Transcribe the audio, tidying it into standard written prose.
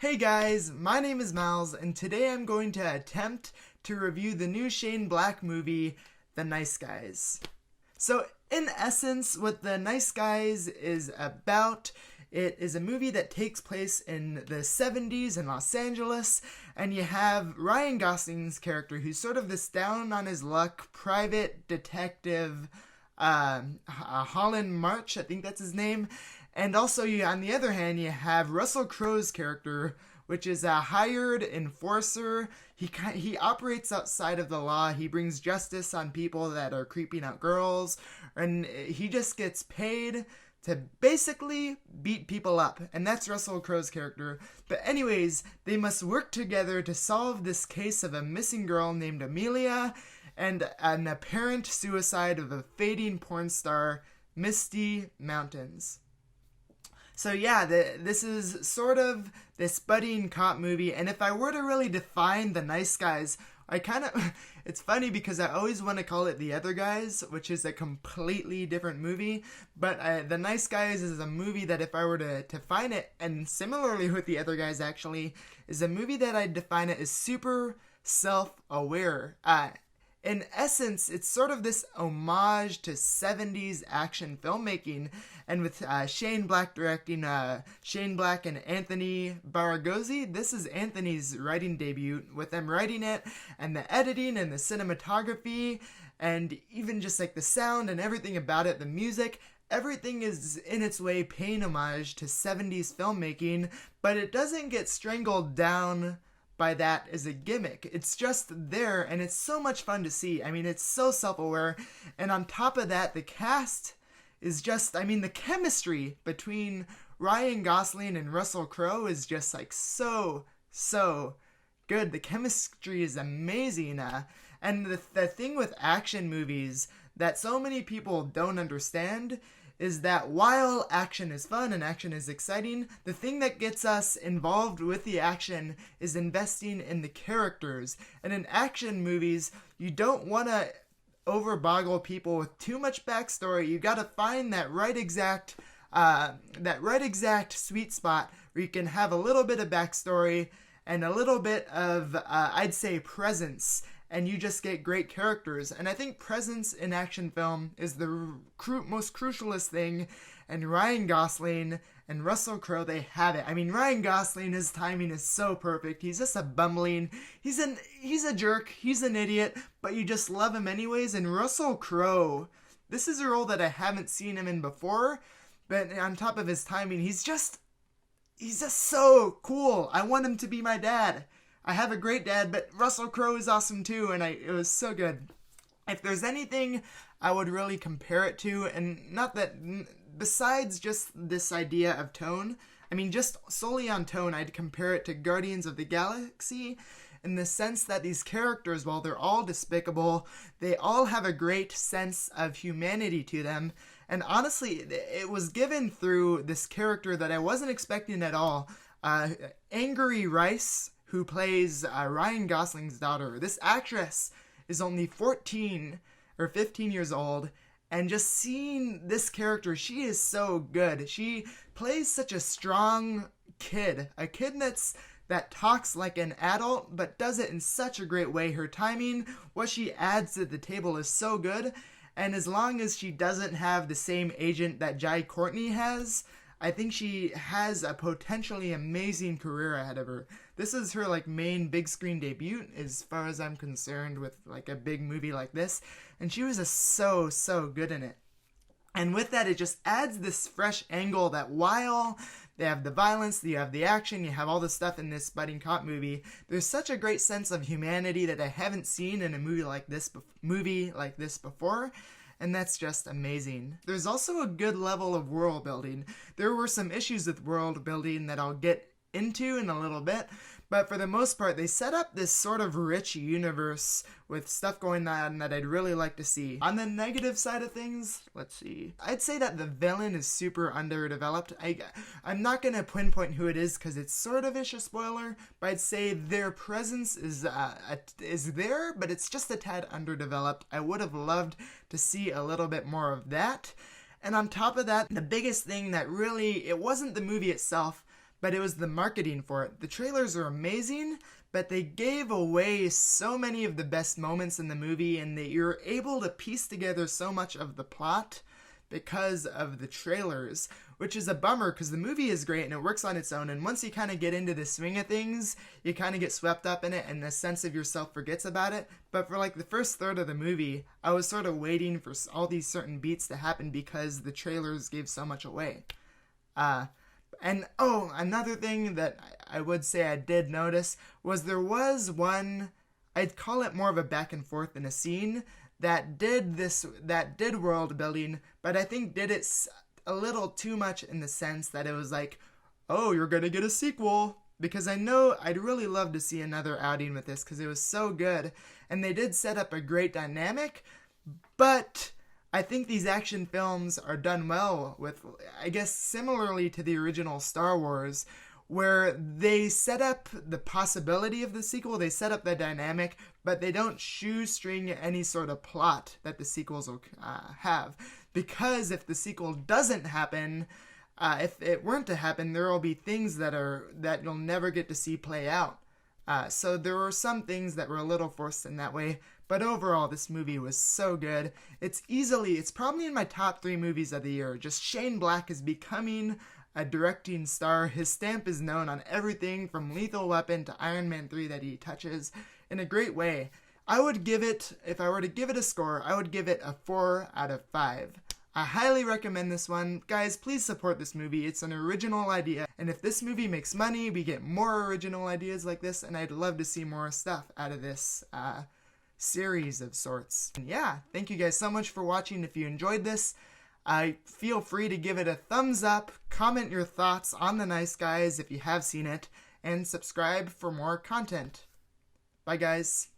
Hey guys, my name is Miles, and today I'm going to attempt to review the new Shane Black movie, The Nice Guys. So, in essence, what The Nice Guys is about, it is a movie that takes place in the 70s in Los Angeles, and you have Ryan Gosling's character, who's sort of this down-on-his-luck private detective, Holland March, I think that's his name. And also, on the other hand, you have Russell Crowe's character, which is a hired enforcer. He operates outside of the law. He brings justice on people that are creeping out girls, and he just gets paid to basically beat people up. And that's Russell Crowe's character. But anyways, they must work together to solve this case of a missing girl named Amelia and an apparent suicide of a fading porn star, Misty Mountains. So yeah, this is sort of this budding cop movie, and if I were to really define The Nice Guys, it's funny because I always want to call it The Other Guys, which is a completely different movie, but The Nice Guys is a movie that if I were to define it, and similarly with The Other Guys actually, is a movie that I'd define it as super self-aware. In essence, it's sort of this homage to 70s action filmmaking, and with Shane Black directing, Shane Black and Anthony Baragozzi, this is Anthony's writing debut, with them writing it, and the editing, and the cinematography, and even just like the sound and everything about it, the music, everything is in its way paying homage to 70s filmmaking, but it doesn't get strangled down by that as a gimmick. It's just there, and it's so much fun to see. I mean, it's so self-aware, and on top of that, the cast is just, the chemistry between Ryan Gosling and Russell Crowe is just like so good. The chemistry is amazing, and the thing with action movies that so many people don't understand is that while action is fun and action is exciting, the thing that gets us involved with the action is investing in the characters. And in action movies, you don't want to overboggle people with too much backstory. You got to find that right exact sweet spot where you can have a little bit of backstory and a little bit of, I'd say, presence, and you just get great characters. And I think presence in action film is the most crucialist thing, and Ryan Gosling and Russell Crowe, they have it. I mean, Ryan Gosling, his timing is so perfect. He's just a bumbling, he's a jerk, he's an idiot, but you just love him anyways. And Russell Crowe, this is a role that I haven't seen him in before, but on top of his timing, he's just so cool. I want him to be my dad. I have a great dad, but Russell Crowe is awesome too, and it was so good. If there's anything I would really compare it to, and not that, besides just this idea of tone, just solely on tone, I'd compare it to Guardians of the Galaxy, in the sense that these characters, while they're all despicable, they all have a great sense of humanity to them. And honestly, it was given through this character that I wasn't expecting at all. Angry Rice, who plays Ryan Gosling's daughter. This actress is only 14 or 15 years old, and just seeing this character, she is so good. She plays such a strong kid, a kid that talks like an adult, but does it in such a great way. Her timing, what she adds to the table is so good, and as long as she doesn't have the same agent that Jai Courtney has, I think she has a potentially amazing career ahead of her. This is her main big screen debut as far as I'm concerned with a big movie like this, and she was so good in it. And with that, it just adds this fresh angle that while they have the violence, you have the action, you have all the stuff in this budding cop movie, there's such a great sense of humanity that I haven't seen in a movie like this before. And that's just amazing. There's also a good level of world building. There were some issues with world building that I'll get into in a little bit, but for the most part, they set up this sort of rich universe with stuff going on that I'd really like to see. On the negative side of things, let's see. I'd say that the villain is super underdeveloped. I'm not going to pinpoint who it is because it's sort of a spoiler, but I'd say their presence is there, but it's just a tad underdeveloped. I would have loved to see a little bit more of that. And on top of that, the biggest thing that really, it wasn't the movie itself, but it was the marketing for it. The trailers are amazing, but they gave away so many of the best moments in the movie, and that you're able to piece together so much of the plot because of the trailers, which is a bummer because the movie is great and it works on its own, and once you kind of get into the swing of things, you kind of get swept up in it and the sense of yourself forgets about it. But for like the first third of the movie, I was sort of waiting for all these certain beats to happen because the trailers gave so much away. And another thing that I would say I did notice was there was one, I'd call it more of a back and forth in a scene that did world building, but I think did it a little too much in the sense that it was like, oh, you're gonna get a sequel, because I know I'd really love to see another outing with this because it was so good, and they did set up a great dynamic, but I think these action films are done well with, I guess, similarly to the original Star Wars, where they set up the possibility of the sequel, they set up the dynamic, but they don't shoestring any sort of plot that the sequels will have. Because if the sequel doesn't happen, if it weren't to happen, there will be things that you'll never get to see play out. So there were some things that were a little forced in that way, but overall this movie was so good. It's probably in my top 3 movies of the year. Just Shane Black is becoming a directing star. His stamp is known on everything from Lethal Weapon to Iron Man 3 that he touches in a great way. I would give it, if I were to give it a score, I would give it a 4 out of 5. I highly recommend this one. Guys, please support this movie. It's an original idea, and if this movie makes money, we get more original ideas like this, and I'd love to see more stuff out of this series of sorts. And yeah, thank you guys so much for watching. If you enjoyed this, feel free to give it a thumbs up, comment your thoughts on The Nice Guys if you have seen it, and subscribe for more content. Bye guys.